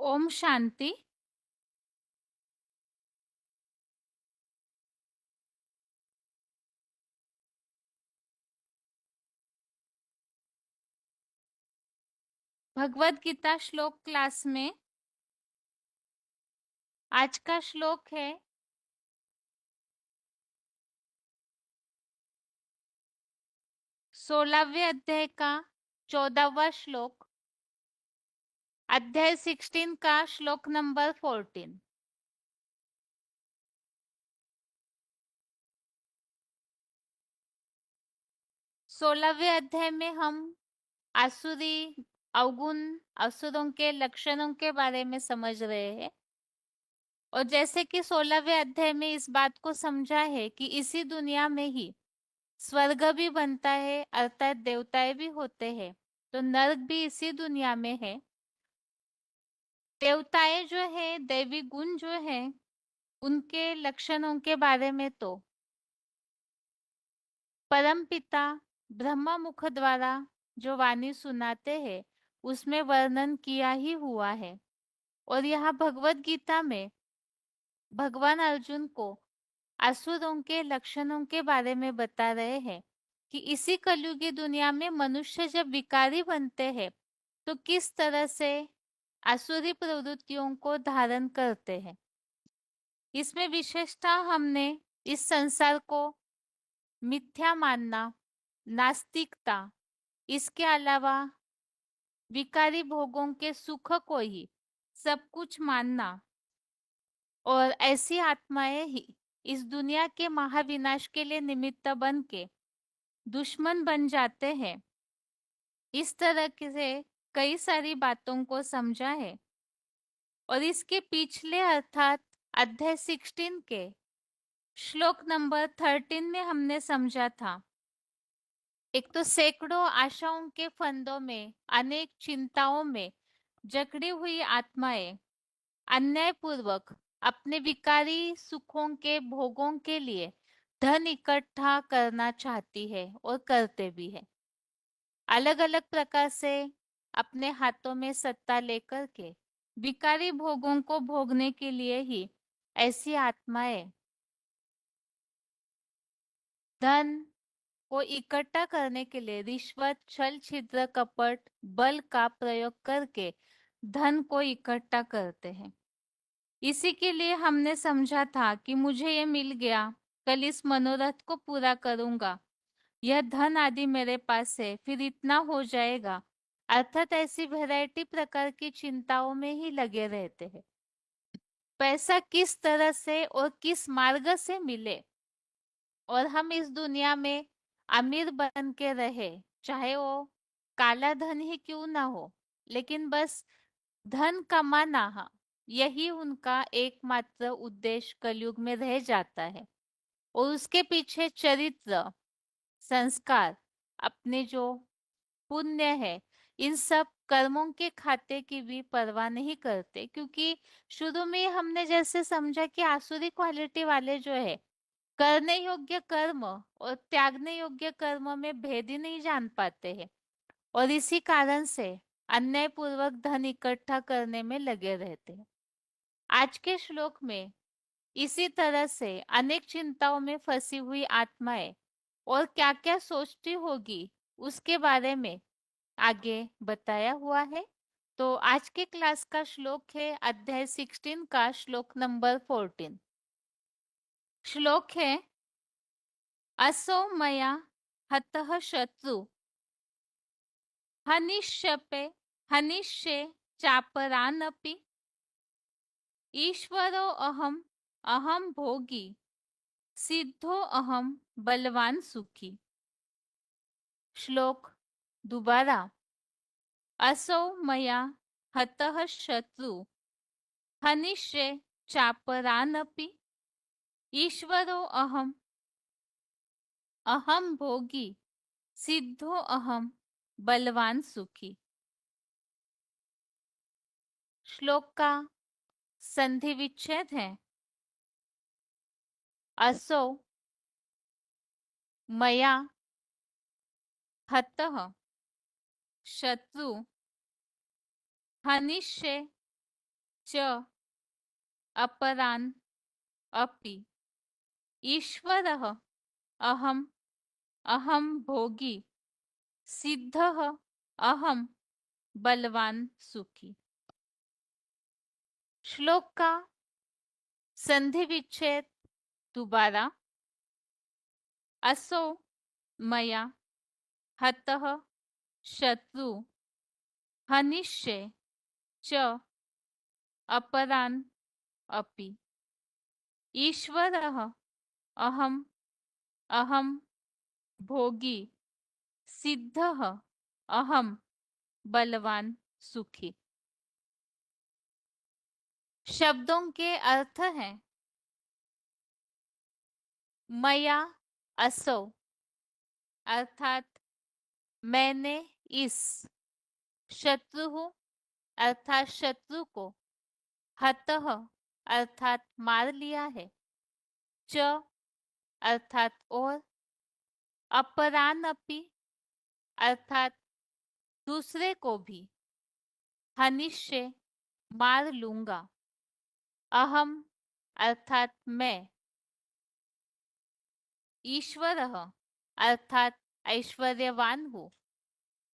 ओम शांति। भगवत गीता श्लोक क्लास में आज का श्लोक है 16वें अध्याय का 14वां श्लोक, अध्याय 16 का श्लोक नंबर 14। 16वें अध्याय में हम आसुरी अवगुण असुरों के लक्षणों के बारे में समझ रहे हैं। और जैसे कि 16वें अध्याय में इस बात को समझा है कि इसी दुनिया में ही स्वर्ग भी बनता है, अर्थात देवताएं भी होते हैं, तो नरक भी इसी दुनिया में है। देवताएं जो है, दैवी गुण जो है, उनके लक्षणों के बारे में तो परम पिता ब्रह्मा मुख द्वारा जो वाणी सुनाते हैं उसमें वर्णन किया ही हुआ है। और यहाँ भगवत गीता में भगवान अर्जुन को असुरों के लक्षणों के बारे में बता रहे हैं कि इसी कलयुगी दुनिया में मनुष्य जब विकारी बनते हैं तो किस तरह से आसुरी प्रवृत्तियों को धारण करते हैं। इसमें विशेषता हमने इस संसार को मिथ्या मानना, नास्तिकता, इसके अलावा विकारी भोगों के सुख को ही सब कुछ मानना, और ऐसी आत्माएं ही इस दुनिया के महाविनाश के लिए निमित्त बन के दुश्मन बन जाते हैं। इस तरह के से कई सारी बातों को समझा है। और इसके पिछले अर्थात अध्याय 16 के श्लोक नंबर 13 में हमने समझा था, एक तो सैकड़ों आशाओं के फंदों में, अनेक चिंताओं में जकड़ी हुई आत्माएं अन्यायपूर्वक अपने विकारी सुखों के भोगों के लिए धन इकट्ठा करना चाहती है और करते भी है। अलग अलग प्रकार से अपने हाथों में सत्ता लेकर के विकारी भोगों को भोगने के लिए ही ऐसी आत्माएं धन को इकट्ठा करने के लिए रिश्वत, छल, छिद्र, कपट, बल का प्रयोग करके धन को इकट्ठा करते हैं। इसी के लिए हमने समझा था कि मुझे ये मिल गया, कल इस मनोरथ को पूरा करूंगा, यह धन आदि मेरे पास है, फिर इतना हो जाएगा। अर्थात ऐसी वैरायटी प्रकार की चिंताओं में ही लगे रहते हैं। पैसा किस तरह से और किस मार्ग से मिले और हम इस दुनिया में अमीर बन के रहे, चाहे वो काला धन ही क्यों ना हो, लेकिन बस धन कमाना, हाँ, यही उनका एकमात्र उद्देश्य कलयुग में रह जाता है। और उसके पीछे चरित्र, संस्कार, अपने जो पुण्य है, इन सब कर्मों के खाते की भी परवाह नहीं करते, क्योंकि शुरू में हमने जैसे समझा कि आसुरी क्वालिटी वाले जो है करने योग्य कर्म और त्यागने योग्य कर्म में भेद ही नहीं जान पाते हैं, और इसी कारण से अन्यायपूर्वक धन इकट्ठा करने में लगे रहते हैं। आज के श्लोक में इसी तरह से अनेक चिंताओं में फंसी हुई आत्माएं और क्या क्या सोचती होगी उसके बारे में आगे बताया हुआ है। तो आज के क्लास का श्लोक है अध्याय 16 का श्लोक नंबर 14। श्लोक है, असौ मया हतः शत्रु हनिष्यपे हनिष्ये चापरानपि ईश्वरो अहम अहम भोगी सिद्धो अहम बलवान सुखी। श्लोक दोबारा, असौ मया हतः शत्रु हनिष्ये चापरानपि ईश्वरो अहम अहम भोगी सिद्धो अहम बलवान सुखी। श्लोक का संधि विच्छेद है, असौ मया हतः शत्रु हनिष्ये च अपरान् अपि ईश्वरः अहम् अहं भोगी सिद्धः अहं बलवान सुखी। श्लोक का संधि विच्छेद दोबारा। असो मया हतः शत्रु हनिष्ये च अपरान् अपि ईश्वरः अहम् अहं भोगी सिद्धः अहं बलवान सुखी। शब्दों के अर्थ हैं मया असो अर्थात मैंने इस शत्रु अर्थात शत्रु को हतः अर्थात मार लिया है च अर्थात और अपरानपि अर्थात दूसरे को भी हनिष्ये मार लूंगा अहम अर्थात मैं ईश्वरः अर्थात ऐश्वर्यवान हूँ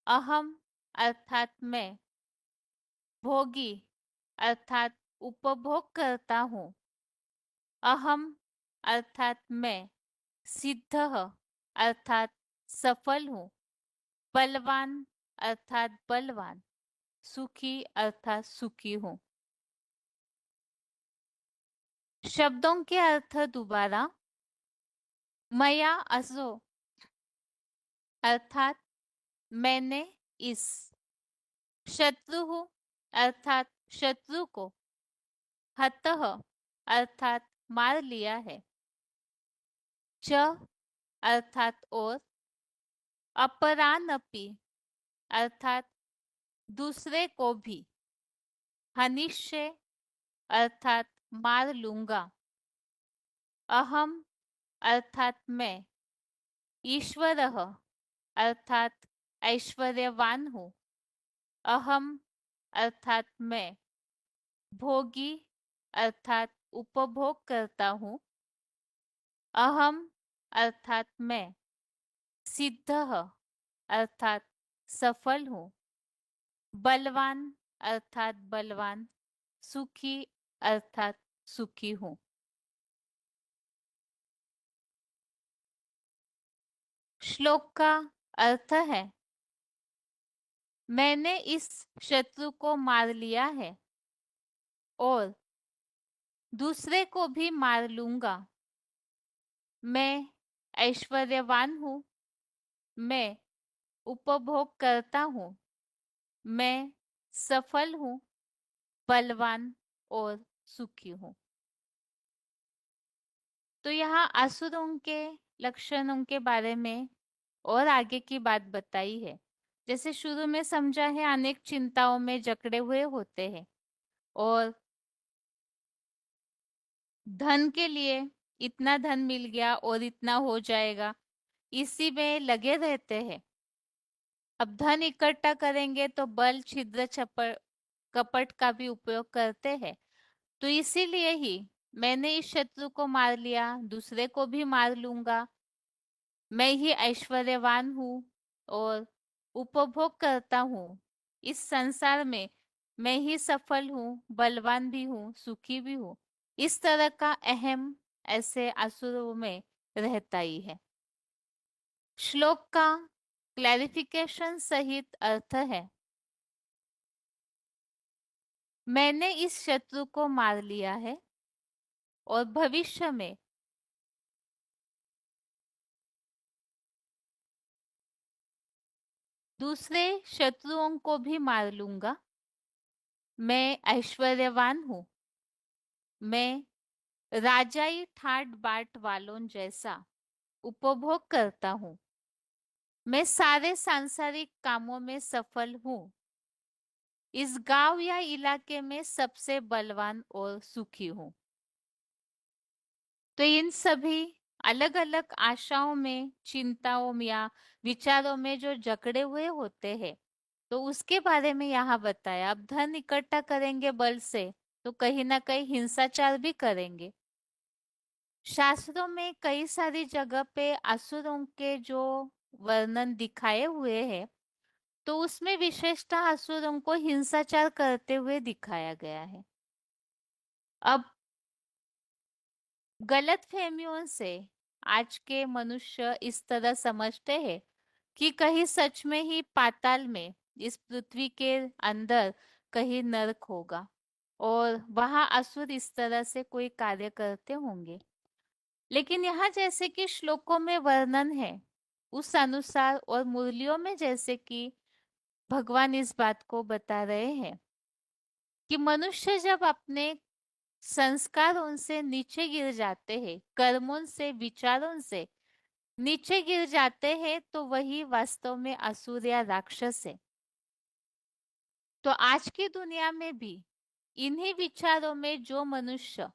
अहम अर्थात मैं भोगी अर्थात उपभोग करता हूँ अहम अर्थात मैं सिद्धः अर्थात सफल हूँ बलवान अर्थात बलवान सुखी अर्थात सुखी हूँ। शब्दों के अर्थ दोबारा। मया असो अर्थात मैंने इस शत्रु हूँ अर्थात शत्रु को हतः अर्थात मार लिया है च अर्थात और अपरानपि अर्थात दूसरे को भी हनिष्ये अर्थात मार लूंगा अहम अर्थात मैं ईश्वरः अर्थात ऐश्वर्यवान हूँ अहम अर्थात मैं भोगी अर्थात उपभोग करता हूँ अहम अर्थात मैं सिद्धः अर्थात सफल हूँ बलवान अर्थात बलवान सुखी अर्थात सुखी हूँ। श्लोक का अर्थ है मैंने इस शत्रु को मार लिया है और दूसरे को भी मार लूंगा मैं ऐश्वर्यवान हूँ मैं उपभोग करता हूँ मैं सफल हूँ बलवान और सुखी हूँ। तो यहाँ असुरों के लक्षणों के बारे में और आगे की बात बताई है। जैसे शुरू में समझा है अनेक चिंताओं में जकड़े हुए होते हैं और धन के लिए इतना धन मिल गया और इतना हो जाएगा इसी में लगे रहते हैं। अब धन इकट्ठा करेंगे तो बल छिद्र छपड़ कपट का भी उपयोग करते हैं। तो इसीलिए ही मैंने इस शत्रु को मार लिया दूसरे को भी मार लूंगा मैं ही ऐश्वर्यवान हूँ और उपभोग करता हूँ इस संसार में मैं ही सफल हूँ बलवान भी हूँ सुखी भी हूँ इस तरह का अहम ऐसे असुरों में रहता ही है। श्लोक का क्लैरिफिकेशन सहित अर्थ है मैंने इस शत्रु को मार लिया है और भविष्य में दूसरे शत्रुओं को भी मार लूंगा मैं ऐश्वर्यवान हूँ मैं राजाई ठाट बाट वालों जैसा उपभोग करता हूँ मैं सारे सांसारिक कामों में सफल हूँ इस गांव या इलाके में सबसे बलवान और सुखी हूँ। तो इन सभी अलग अलग आशाओं में चिंताओं में या विचारों में जो जकड़े हुए होते हैं तो उसके बारे में यहाँ बताया। अब धन इकट्ठा करेंगे बल से तो कहीं ना कहीं हिंसाचार भी करेंगे। शास्त्रों में कई सारी जगह पे असुरों के जो वर्णन दिखाए हुए हैं, तो उसमें विशेषतः असुरों को हिंसाचार करते हुए दिखाया गया है। अब गलत फहमियों से आज के मनुष्य इस तरह समझते हैं कि कहीं सच में ही पाताल में, इस पृथ्वी के अंदर कहीं नरक होगा और वहां असुर इस तरह से कोई कार्य करते होंगे। लेकिन यहाँ जैसे कि श्लोकों में वर्णन है, उस अनुसार और मुरलियों में जैसे कि भगवान इस बात को बता रहे हैं कि मनुष्य जब अपने संस्कारों से नीचे गिर जाते हैं, कर्मों से, विचारों से नीचे गिर जाते हैं, तो वही वास्तव में असुर या राक्षस है। तो आज की दुनिया में भी इन्हीं विचारों में जो मनुष्य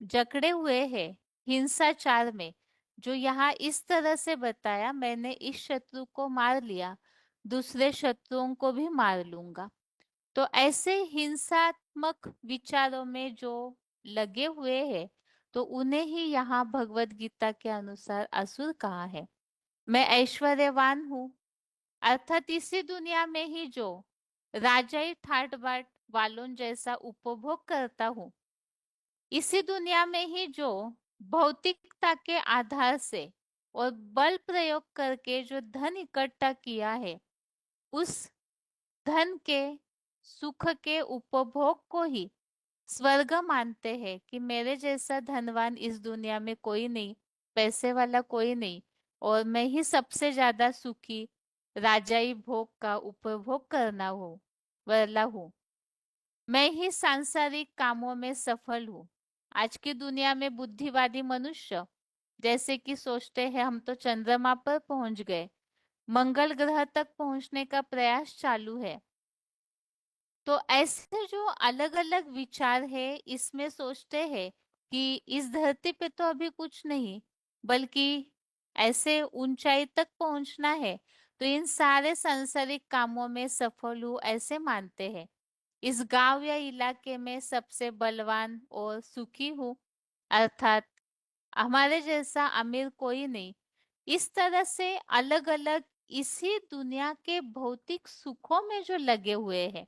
जकड़े हुए हैं हिंसाचार में, जो यहाँ इस तरह से बताया, मैंने इस शत्रु को मार लिया, दूसरे शत्रुओं को भी मार लूंगा, तो ऐसे हिंसात्मक विचारों में जो लगे हुए हैं, तो उन्हें ही यहाँ भगवत गीता के अनुसार असुर कहा है। मैं ऐश्वर्यवान हूँ, अर्थात इसी दुनिया में ही जो राजाई ठाट बाट वालों जैसा उपभोग करता हूँ, इसी दुनिया में ही जो भौतिकता के आधार से और बल प्रयोग करके जो धन इकट्ठा किया है, उस धन के सुख के उपभोग को ही स्वर्ग मानते हैं कि मेरे जैसा धनवान इस दुनिया में कोई नहीं, पैसे वाला कोई नहीं, और मैं ही सबसे ज्यादा सुखी राजाई भोग का उपभोग करना हो वाला हूँ। मैं ही सांसारिक कामों में सफल हूँ। आज की दुनिया में बुद्धिवादी मनुष्य जैसे कि सोचते हैं हम तो चंद्रमा पर पहुंच गए, मंगल ग्रह तक पहुंचने का प्रयास चालू है। तो ऐसे जो अलग अलग विचार है, इसमें सोचते हैं कि इस धरती पे तो अभी कुछ नहीं, बल्कि ऐसे ऊंचाई तक पहुंचना है, तो इन सारे सांसारिक कामों में सफल हूँ ऐसे मानते हैं। इस गांव या इलाके में सबसे बलवान और सुखी हूँ, अर्थात हमारे जैसा अमीर कोई नहीं। इस तरह से अलग अलग इसी दुनिया के भौतिक सुखों में जो लगे हुए हैं,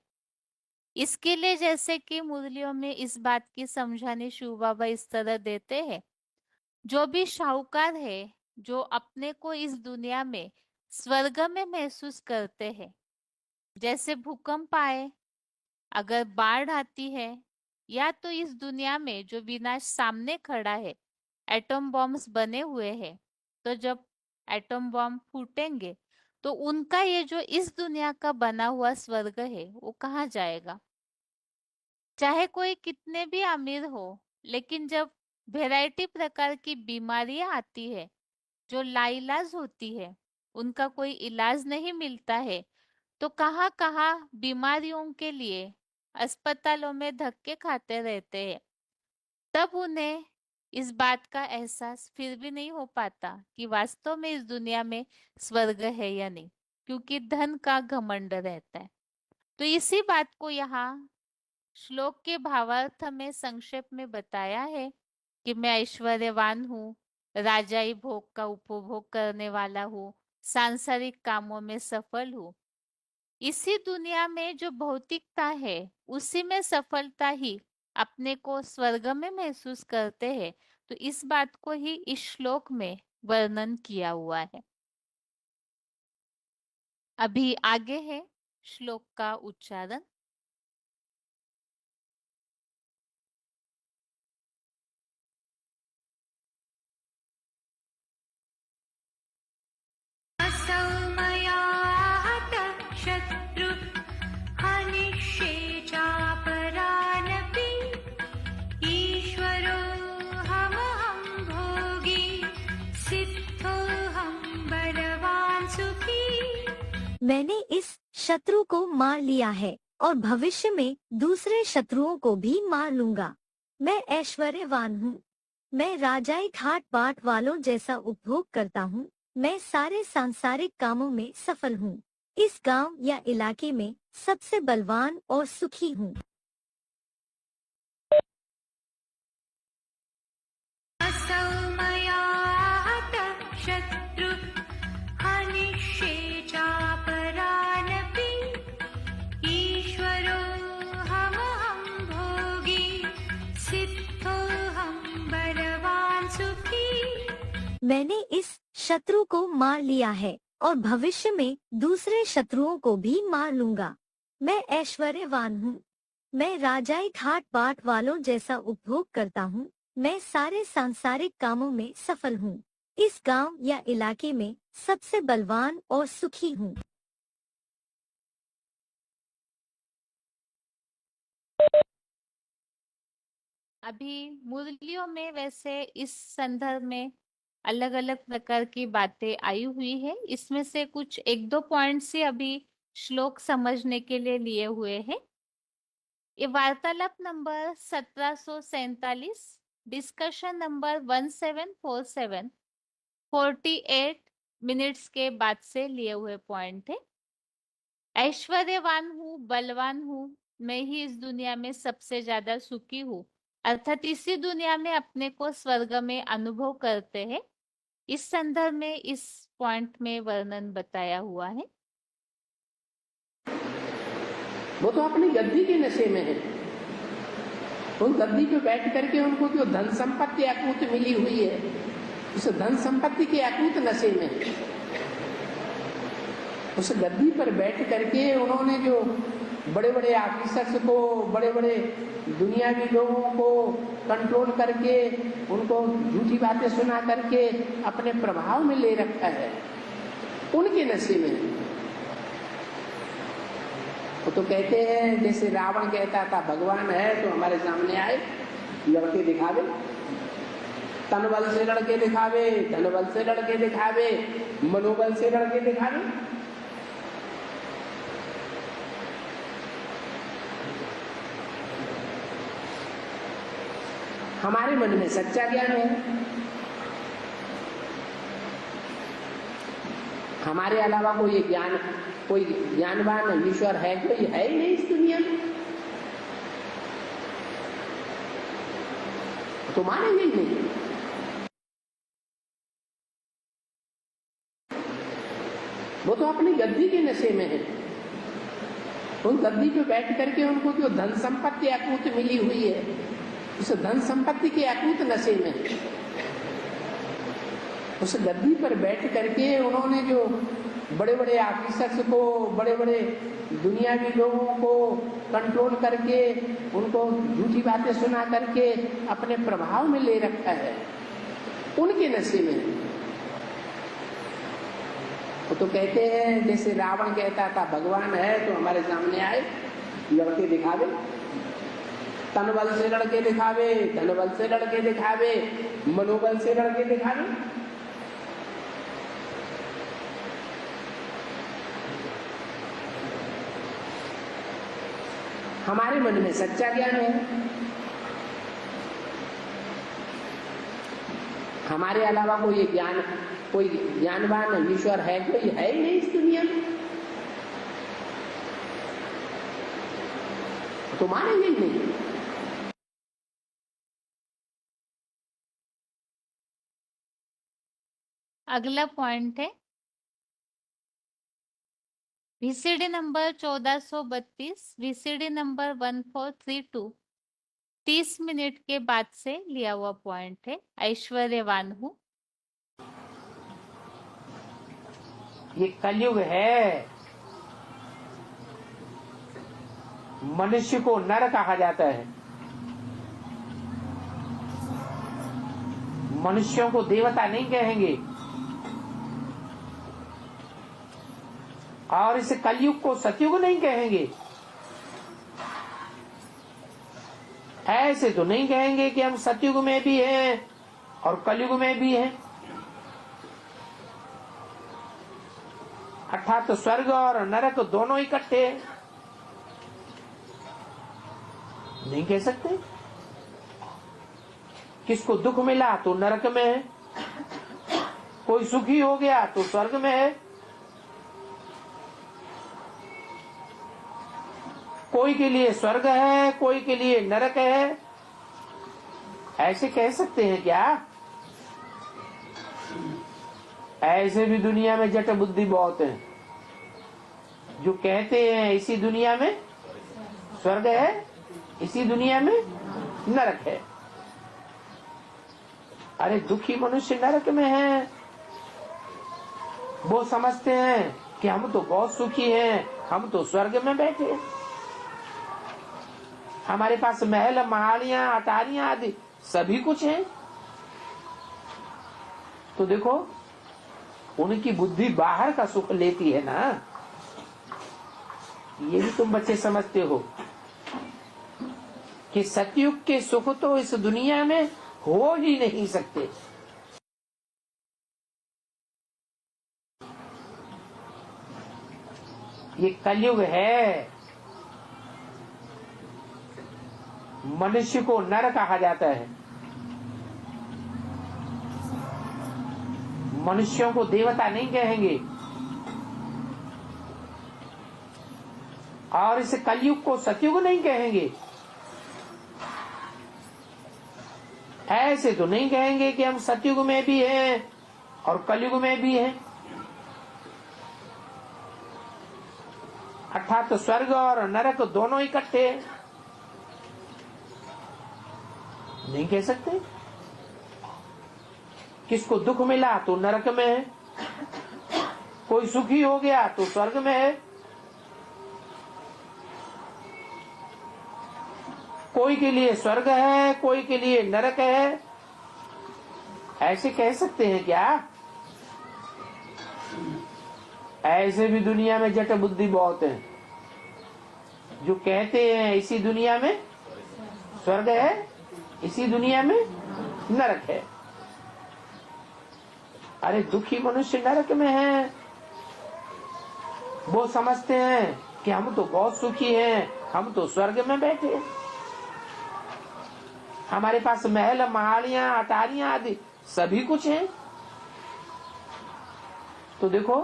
इसके लिए जैसे कि मुरलियों में इस बात की समझाने शिव बाबा इस तरह देते हैं, जो भी शाहूकार है, जो अपने को इस दुनिया में स्वर्ग में महसूस करते हैं, जैसे भूकंप आए, अगर बाढ़ आती है, या तो इस दुनिया में जो विनाश सामने खड़ा है, एटम बॉम्ब्स बने हुए हैं, तो जब एटम बॉम्ब फूटेंगे, तो उनका ये जो इस दुनिया का बना हुआ स्वर्ग है, वो कहाँ जाएगा। चाहे कोई कितने भी अमीर हो, लेकिन जब वैरायटी प्रकार की बीमारियां आती है, जो लाइलाज होती है, उनका कोई इलाज नहीं मिलता है, तो कहाँ कहाँ बीमारियों के लिए अस्पतालों में धक्के खाते रहते हैं। तब उन्हें इस बात का एहसास फिर भी नहीं हो पाता कि वास्तव में इस दुनिया में स्वर्ग है या नहीं, क्योंकि धन का घमंड रहता है। तो इसी बात को यहाँ श्लोक के भावार्थ में संक्षेप में बताया है कि मैं ऐश्वर्यवान हूँ, राजाई भोग का उपभोग करने वाला हूँ, सांसारिक कामों में सफल हूँ। इसी दुनिया में जो भौतिकता है, उसी में सफलता ही अपने को स्वर्ग में महसूस करते हैं। तो इस बात को ही इस श्लोक में वर्णन किया हुआ है। अभी आगे है श्लोक का उच्चारण। असौ मया हतः शत्रुः हनिष्ये चापरानपि ईश्वरोऽहमहं भोगी सिद्धोऽहं बलवान् सुखी। मैंने इस शत्रु को मार लिया है और भविष्य में दूसरे शत्रुओं को भी मार लूंगा। मैं ऐश्वर्यवान हूँ, मैं राजाई ठाट बाट वालों जैसा उपभोग करता हूँ, मैं सारे सांसारिक कामों में सफल हूँ, इस गांव या इलाके में सबसे बलवान और सुखी हूँ। सौमया हतः शत्रु हनिष्ये चापरानपि ईश्वरोऽहमहं भोगी सिद्धोऽहं बलवान् सुखी। मैंने इस शत्रु को मार लिया है और भविष्य में दूसरे शत्रुओं को भी मार लूंगा। मैं ऐश्वर्यवान हूँ। मैं राजाई ठाट बाट वालों जैसा उपभोग करता हूँ। मैं सारे सांसारिक कामों में सफल हूँ। इस गांव या इलाके में सबसे बलवान और सुखी हूँ। अभी मुरलियों में वैसे इस संदर्भ में अलग अलग प्रकार की बातें आई हुई है। इसमें से कुछ एक दो पॉइंट्स ही अभी श्लोक समझने के लिए लिए हुए हैं। ये वार्तालाप नंबर 1747, डिस्कशन नंबर 1747, 48 मिनट्स के बाद से लिए हुए पॉइंट है। ऐश्वर्यवान हूँ, बलवान हूँ, मैं ही इस दुनिया में सबसे ज्यादा सुखी हूँ, अर्थात इसी दुनिया में अपने को स्वर्ग में अनुभव करते हैं। इस संदर्भ में इस पॉइंट में वर्णन बताया हुआ है। वो तो अपनी गद्दी के नशे में है। उस गद्दी पे बैठ करके उनको जो धन संपत्ति अकूत मिली हुई है, उस धन संपत्ति के अकूत नशे में है। उस गद्दी पर बैठ करके उन्होंने जो बड़े बड़े ऑफिसर्स को, बड़े बड़े दुनियावी लोगों को कंट्रोल करके उनको झूठी बातें सुना करके अपने प्रभाव में ले रखा है, उनके नशे में। वो तो कहते हैं, जैसे रावण कहता था भगवान है तो हमारे सामने आए, लड़के दिखावे, तन बल से लड़के दिखावे, धन बल से लड़के दिखावे, मनोबल से लड़के दिखावे। हमारे मन में सच्चा ज्ञान है। हमारे अलावा कोई ज्ञानवान ईश्वर है, कोई है ही नहीं इस दुनिया में, तो मानेंगे ही नहीं। वो तो अपनी गद्दी के नशे में है। उन गद्दी पे बैठ करके उनको जो धन संपत्ति अकूत मिली हुई है, उस धन संपत्ति के अकूत नशे में, उस गद्दी पर बैठ करके उन्होंने जो बड़े बड़े ऑफिसर्स को, बड़े बड़े दुनियावी लोगों को कंट्रोल करके उनको झूठी बातें सुना करके अपने प्रभाव में ले रखा है, उनके नशे में। वो तो कहते हैं, जैसे रावण कहता था भगवान है तो हमारे सामने आए, लड़के दिखावे, तन बल से लड़के दिखावे, धन बल से लड़के दिखावे, मनोबल से लड़के दिखावे। हमारे मन में सच्चा ज्ञान है। हमारे अलावा कोई ज्ञानवान ईश्वर है, कोई है ही नहीं इस दुनिया में, तो मानेंगे ही नहीं। अगला पॉइंट है VCD number 1432, VCD number 1432, 30 minute के बाद से लिया हुआ पॉइंट है। ऐश्वर्यवान हूँ। ये कलयुग है। मनुष्य को नर कहा जाता है, मनुष्यों को देवता नहीं कहेंगे, और इस कलयुग को सतयुग नहीं कहेंगे। ऐसे तो नहीं कहेंगे कि हम सतयुग में भी हैं और कलयुग में भी हैं, अर्थात तो स्वर्ग और नरक दोनों इकट्ठे नहीं कह सकते। किसको दुख मिला तो नरक में है, कोई सुखी हो गया तो स्वर्ग में है, कोई के लिए स्वर्ग है, कोई के लिए नरक है। ऐसे कह सकते हैं क्या? ऐसे भी दुनिया में जट बुद्धि बहुत है, जो कहते हैं इसी दुनिया में स्वर्ग है, इसी दुनिया में नरक है। अरे दुखी मनुष्य नरक में है। वो समझते हैं कि हम तो बहुत सुखी हैं, हम तो स्वर्ग में बैठे हैं, हमारे पास महल महाड़ियां अटारियां आदि सभी कुछ है। तो देखो उनकी बुद्धि बाहर का सुख लेती है ना, ये भी तुम बच्चे समझते हो कि सतयुग के सुख तो इस दुनिया में हो ही नहीं सकते। ये कलयुग है, मनुष्य को नर कहा जाता है, मनुष्यों को देवता नहीं कहेंगे। और इस कलयुग को सतयुग नहीं कहेंगे। ऐसे तो नहीं कहेंगे कि हम सतयुग में भी हैं और कलयुग में भी हैं। अर्थात तो स्वर्ग और नरक दोनों इकट्ठे हैं, नहीं कह सकते। किसको दुख मिला तो नरक में है, कोई सुखी हो गया तो स्वर्ग में है, कोई के लिए स्वर्ग है, कोई के लिए नरक है। ऐसे कह सकते हैं क्या? ऐसे भी दुनिया में जट बुद्धि बहुत है, जो कहते हैं इसी दुनिया में स्वर्ग है, इसी दुनिया में नरक है। अरे दुखी मनुष्य नरक में है। वो समझते हैं कि हम तो बहुत सुखी हैं, हम तो स्वर्ग में बैठे हैं, हमारे पास महल महाड़ियां अटारियां आदि सभी कुछ है। तो देखो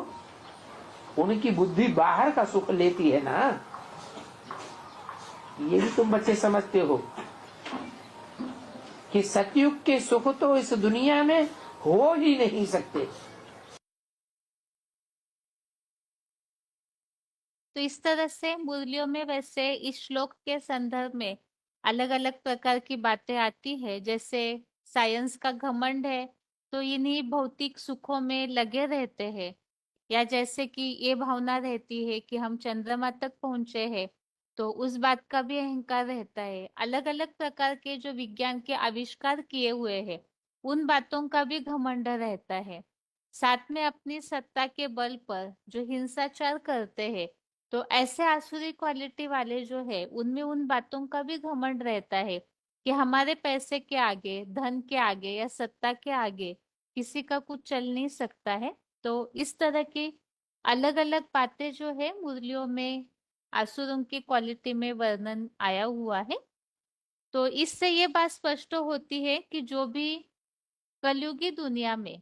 उनकी बुद्धि बाहर का सुख लेती है ना, ये भी तुम बच्चे समझते हो कि सतयुग के सुख तो इस दुनिया में हो ही नहीं सकते। तो इस तरह से मुरलियों में वैसे इस श्लोक के संदर्भ में अलग अलग प्रकार की बातें आती है। जैसे साइंस का घमंड है तो इन्हीं भौतिक सुखों में लगे रहते हैं, या जैसे कि ये भावना रहती है कि हम चंद्रमा तक पहुंचे हैं तो उस बात का भी अहंकार रहता है। अलग अलग प्रकार के जो विज्ञान के आविष्कार किए हुए हैं उन बातों का भी घमंड रहता है। साथ में अपनी सत्ता के बल पर जो हिंसाचार करते हैं, तो ऐसे आसुरी क्वालिटी वाले जो है उनमें उन बातों का भी घमंड रहता है कि हमारे पैसे के आगे, धन के आगे या सत्ता के आगे किसी का कुछ चल नहीं सकता है। तो इस तरह की अलग अलग बातें जो है मुरलियों में आसुरों की क्वालिटी में वर्णन आया हुआ है। तो इससे ये बात स्पष्ट होती है कि जो भी कलयुगी दुनिया में,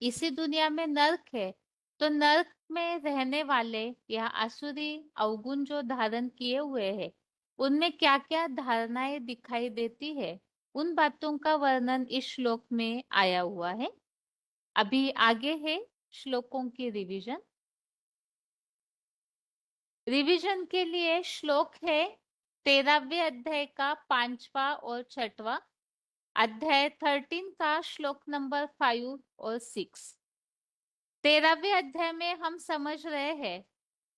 इसी दुनिया में नर्क है, तो नर्क में रहने वाले या आसुरी अवगुण जो धारण किए हुए हैं उनमें क्या क्या धारणाएं दिखाई देती है, उन बातों का वर्णन इस श्लोक में आया हुआ है। अभी आगे है श्लोकों की रिवीजन। रिवीजन के लिए श्लोक है 13वें अध्याय का 5वां और 6वां, अध्याय 13 का श्लोक नंबर 5 और 6। 13वें अध्याय में हम समझ रहे हैं,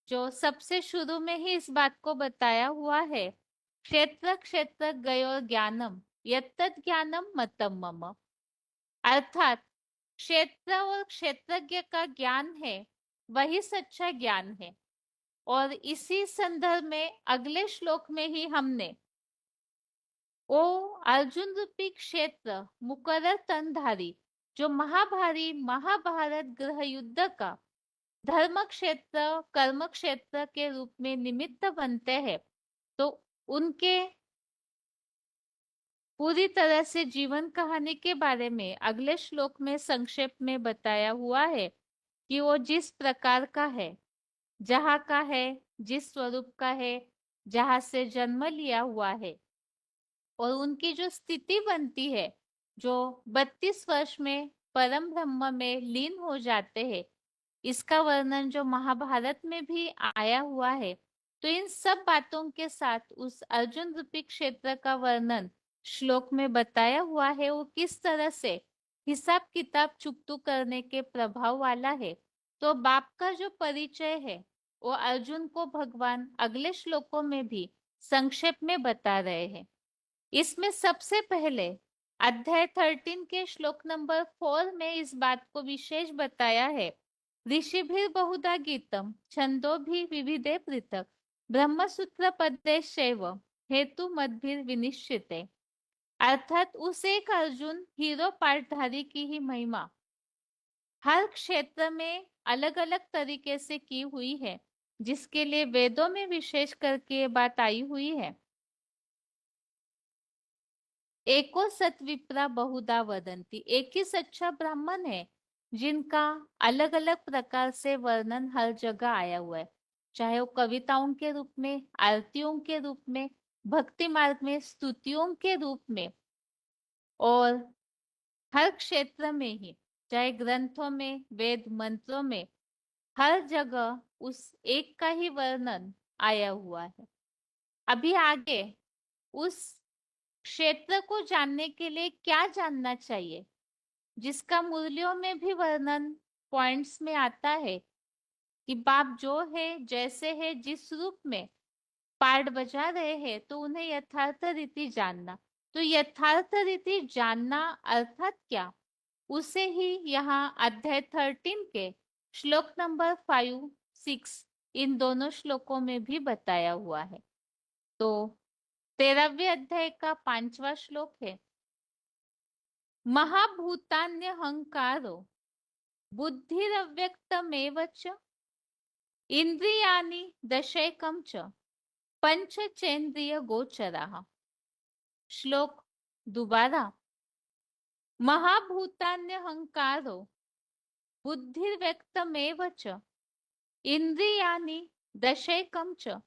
जो सबसे शुरू में ही इस बात को बताया हुआ है, क्षेत्र क्षेत्र गयो ज्ञानम यत्तत् ज्ञानम मतम मम। अर्थात क्षेत्र और क्षेत्रज्ञ का ज्ञान है वही सच्चा ज्ञान है। और इसी संदर्भ में अगले श्लोक में ही हमने ओ अर्जुन रूपी क्षेत्र मुकर्रर तनधारी, जो महाभारी महाभारत गृह युद्ध का धर्म क्षेत्र कर्म क्षेत्र के रूप में निमित्त बनते हैं, तो उनके पूरी तरह से जीवन कहानी के बारे में अगले श्लोक में संक्षेप में बताया हुआ है कि वो जिस प्रकार का है, जहाँ का है, जिस स्वरूप का है, जहाँ से जन्म लिया हुआ है, और उनकी जो स्थिति बनती है, जो 32 वर्ष में परम ब्रह्म में लीन हो जाते हैं, इसका वर्णन जो महाभारत में भी आया हुआ है। तो इन सब बातों के साथ उस अर्जुन रूपी क्षेत्र का वर्णन श्लोक में बताया हुआ है, वो किस तरह से हिसाब किताब चुकतू करने के प्रभाव वाला है। तो बाप का जो परिचय है वो अर्जुन को भगवान अगले श्लोकों में भी संक्षेप में बता रहे हैं। इसमें सबसे पहले अध्याय 13 के श्लोक नंबर 4 में इस बात को विशेष बताया है। ऋषिभिर बहुधा गीतम छंदोभिः विविधे पृथक ब्रह्मसूत्र पदेशैव हेतु मतभिर विनिश्चिते। अर्थात उस एक अर्जुन हीरो पाठधारी की ही महिमा हर क्षेत्र में अलग अलग तरीके से की हुई है, जिसके लिए वेदों में विशेष करके ये बात आई हुई है। एको सत्विप्रा बहुधा वदंती, एक ही सच्चा ब्राह्मण है जिनका अलग अलग प्रकार से वर्णन हर जगह आया हुआ है, चाहे वो कविताओं के रूप में, आरतियों के रूप में, भक्ति मार्ग में स्तुतियों के रूप में, और हर क्षेत्र में ही, चाहे ग्रंथों में, वेद मंत्रों में, हर जगह उस एक का ही वर्णन आया हुआ है। अभी आगे उस क्षेत्र को जानने के लिए क्या जानना चाहिए, जिसका मूल्यों में भी वर्णन पॉइंट्स में आता है कि बाप जो है, जैसे है, जिस रूप में पार्ट बजा रहे हैं, तो उन्हें यथार्थ रीति जानना। तो यथार्थ रीति जानना अर्थात क्या, उसे ही यहाँ अध्याय 13 के श्लोक नंबर 5, 6 इन दोनों श्लोकों में भी बताया हुआ है। तो 13वें अध्याय का 5वां श्लोक है, महाभूतान्यहंकारो बुद्धिरव्यक्तमेव च इंद्रियाणि दशैकं च पंचचेन्द्रिय गोचराः। श्लोक दोबारा, महाभूतान्यहंकारो बुद्धिर्व्यक्तमेव च इंद्रियाणि दशैकं च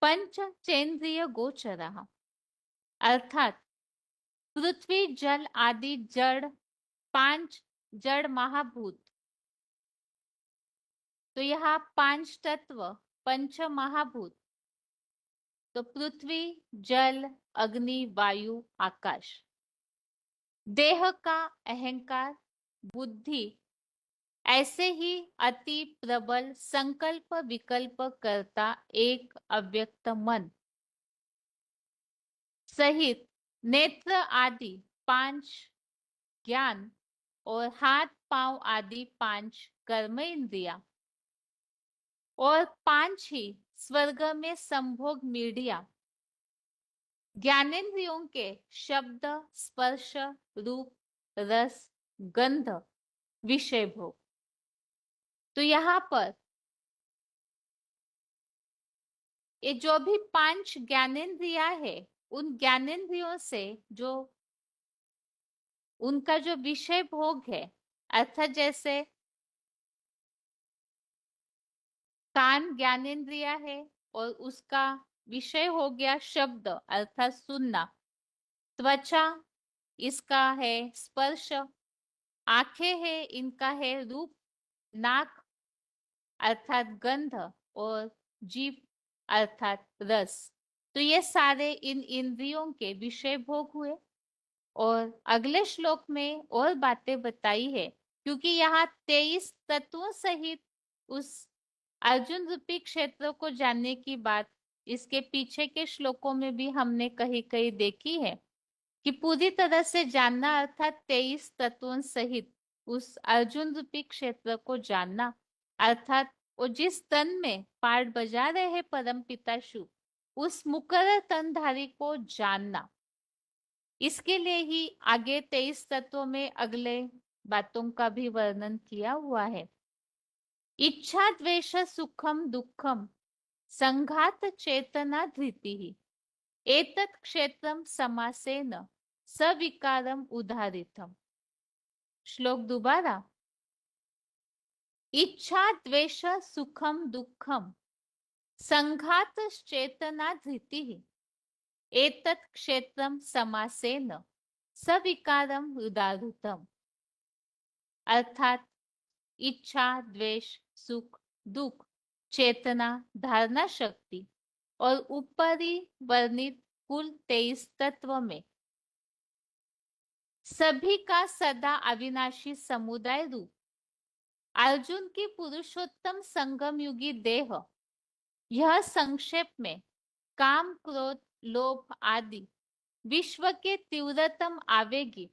पंचचेन्द्रिय गोचराः। अर्थात पृथ्वी, जल आदि जड़, 5 जड़ महाभूत, तो यहाँ 5 तत्व, पंच महाभूत, तो पृथ्वी, जल, अग्नि, वायु, आकाश, देह का अहंकार, बुद्धि, ऐसे ही अति प्रबल संकल्प विकल्प करता एक अव्यक्त मन सहित नेत्र आदि 5 ज्ञान और हाथ पांव आदि 5 कर्म इंद्रिया और 5 ही स्वर्ग में संभोग मीडिया, ज्ञानेन्द्रियों के शब्द, स्पर्श, रूप, रस, गंध, विषय भोग। तो यहाँ पर ये जो भी 5 ज्ञानेन्द्रिया है, उन ज्ञानेन्द्रियों से जो उनका जो विषय भोग है, अर्थात जैसे कान ज्ञानेन्द्रिया है और उसका विषय हो गया शब्द अर्थात सुनना, त्वचा इसका है स्पर्श, आंखें है इनका है रूप, नाक अर्थात गंध और जीभ अर्थात रस। तो ये सारे इन इंद्रियों के विषय भोग हुए। और अगले श्लोक में और बातें बताई है, क्योंकि यहाँ 23 तत्वों सहित उस अर्जुन रूपी क्षेत्र को जानने की बात इसके पीछे के श्लोकों में भी हमने कहीं कहीं देखी है कि पूरी तरह से जानना अर्थात 23 तत्वों सहित उस अर्जुन रूपी क्षेत्र को जानना, अर्थात वो जिस तन में पार्ट बजा रहे हैं परम पिता शिव, उस मुकर्रर तनधारी को जानना। इसके लिए ही आगे 23 तत्वों में अगले बातों का भी वर्णन किया हुआ है। इच्छा द्वेष सुखम दुखम संघात चेतना धृति एतत् क्षेत्रम समासेन सविकारम उदाहरितम। श्लोक दोबारा, इच्छा द्वेष सुखम दुखम संघात चेतना धृति एतत् क्षेत्रम समासेन सविकारम उदाहृतम। अर्थात इच्छा, द्वेष, सुख, दुख, चेतना, धारणा शक्ति और ऊपरी वर्णित कुल 23 तत्व में सभी का सदा अविनाशी समुदाय रूप अर्जुन की पुरुषोत्तम संगम युगी देह, यह संक्षेप में काम, क्रोध, लोभ आदि विश्व के तीव्रतम आवेगी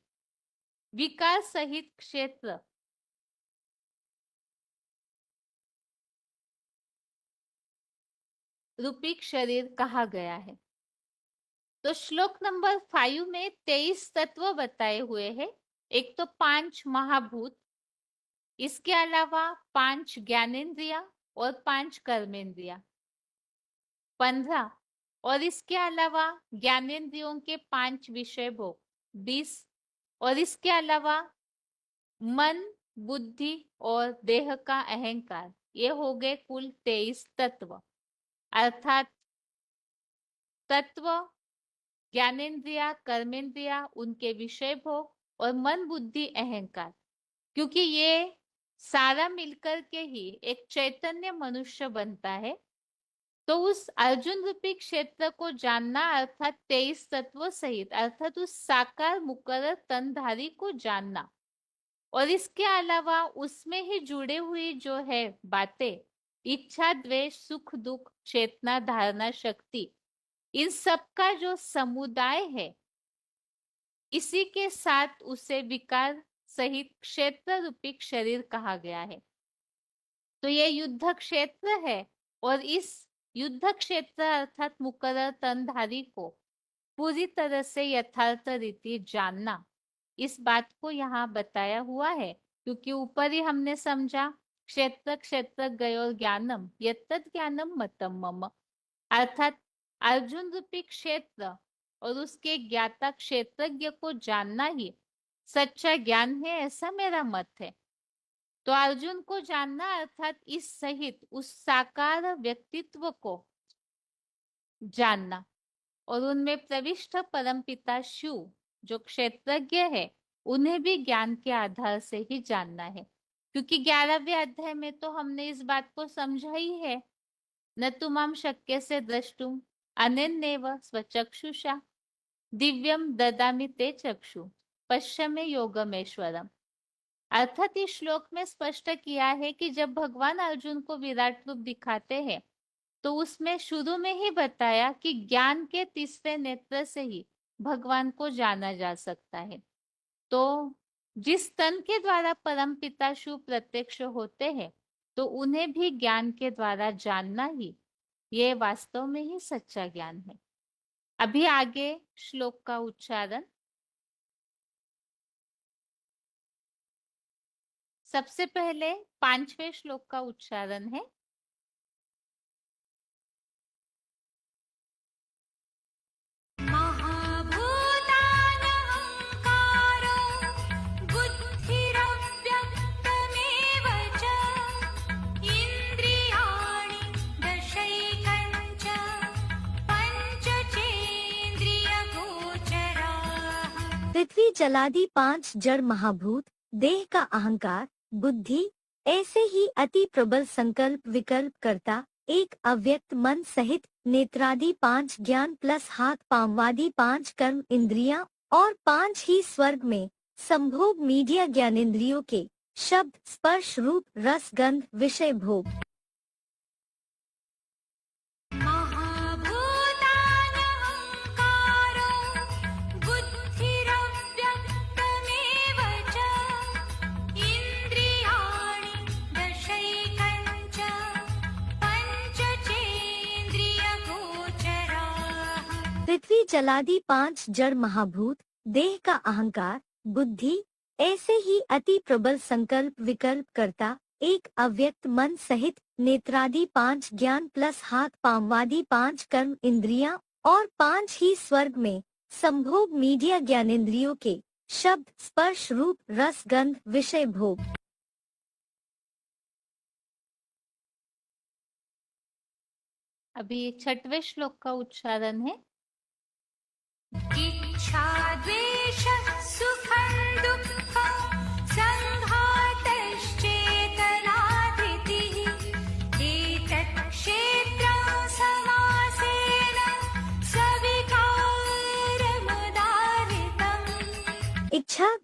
विकार सहित क्षेत्र रूपी शरीर कहा गया है। तो श्लोक नंबर 5 में 23 तत्व बताए हुए हैं। एक तो 5 महाभूत, इसके अलावा 5 ज्ञानेंद्रिया और 5 कर्मेंद्रिया, 15, और इसके अलावा ज्ञानेंद्रियों के 5 विषय भोग 20, और इसके अलावा मन, बुद्धि और देह का अहंकार, ये हो गए कुल 23 तत्व। अर्थात तत्व, ज्ञानेंद्रिया, कर्मेंद्रिया, उनके विषय भोग और मन, बुद्धि, अहंकार, क्योंकि ये सारा मिलकर के ही एक चैतन्य मनुष्य बनता है। तो उस अर्जुन रूपी क्षेत्र को जानना अर्थात 23 तत्वों सहित अर्थात उस साकार मुकर्रर तनधारी को जानना, और इसके अलावा उसमें ही जुड़े हुई जो है बातें, इच्छा, द्वेष, सुख, दुख, चेतना, धारणा शक्ति, इन सब का जो समुदाय है, इसी के साथ उसे विकार सहित क्षेत्र रूपी शरीर कहा गया है। तो ये युद्ध क्षेत्र है, और इस युद्ध क्षेत्र अर्थात मुकर्रर तनधारी को पूरी तरह से यथार्थ रीति जानना, इस बात को यहाँ बताया हुआ है। क्योंकि ऊपर ही हमने समझा क्षेत्र क्षेत्र गयोर ज्ञानम यत्तत् ज्ञानम मतम मम, अर्थात अर्जुन रूपी क्षेत्र और उसके ज्ञाता क्षेत्रज्ञ को जानना ही सच्चा ज्ञान है, ऐसा मेरा मत है। तो अर्जुन को जानना अर्थात इस सहित उस साकार व्यक्तित्व को जानना, और उनमें प्रविष्ट परमपिता शिव जो क्षेत्रज्ञ है, उन्हें भी ज्ञान के आधार से ही जानना है। क्योंकि 11वें अध्याय में तो हमने इस बात को समझा ही है, न तुमाम शक्य से द्रष्टुम अनेनैव स्वचक्षुषा दिव्यम ददामि ते चक्षु पश्चिमे योगमेश्वरम। अर्थात इस श्लोक में स्पष्ट किया है कि जब भगवान अर्जुन को विराट रूप दिखाते हैं, तो उसमें शुरू में ही बताया कि ज्ञान के तीसरे नेत्र से ही भगवान को जाना जा सकता है। तो जिस तन के द्वारा परमपिता शिव प्रत्यक्ष होते हैं, तो उन्हें भी ज्ञान के द्वारा जानना ही ये वास्तव में ही सच्चा ज्ञान है। अभी आगे श्लोक का उच्चारण। सबसे पहले 5वें श्लोक का उच्चारण है। पृथ्वी जलादि 5 जड़ महाभूत, देह का अहंकार, बुद्धि, ऐसे ही अति प्रबल संकल्प विकल्प करता एक अव्यक्त मन सहित नेत्रादि 5 ज्ञान प्लस हाथ पांववादि 5 कर्म इंद्रियां और 5 ही स्वर्ग में संभोग मीडिया ज्ञानेंद्रियों के शब्द, स्पर्श, रूप, रस, गंध, विषय भोग। पृथ्वी जलादि 5 जड़ महाभूत, देह का अहंकार, बुद्धि, ऐसे ही अति प्रबल संकल्प विकल्प करता एक अव्यक्त मन सहित नेत्रादि 5 ज्ञान प्लस हाथ पांववादि 5 कर्म इंद्रियां और 5 ही स्वर्ग में संभोग मीडिया ज्ञानेंद्रियों के शब्द, स्पर्श, रूप, रस, गंध, विषय भोग। अभी 6वें श्लोक का उच्चारण है। इच्छा द्वेष सुखं दुःखं संघात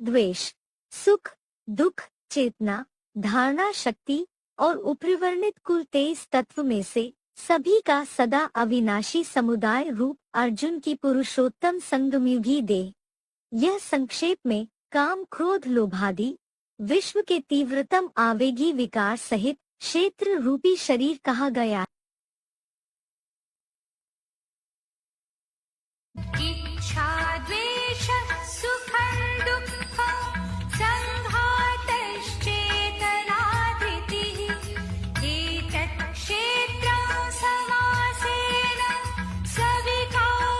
द्वेष, सुख, दुख, चेतना, धारणा शक्ति और उपरिवर्णित कुल 23 तत्व में से सभी का सदा अविनाशी समुदाय रूप अर्जुन की पुरुषोत्तम संगमयुगी देह। यह संक्षेप में काम, क्रोध, लोभादि विश्व के तीव्रतम आवेगी विकार सहित क्षेत्र रूपी शरीर कहा गया। इच्छा द्वेष सुखं दुःखं संघातश्चेतना धृतिः एतत् क्षेत्रं समासेन सविकारमुदाहृतम्।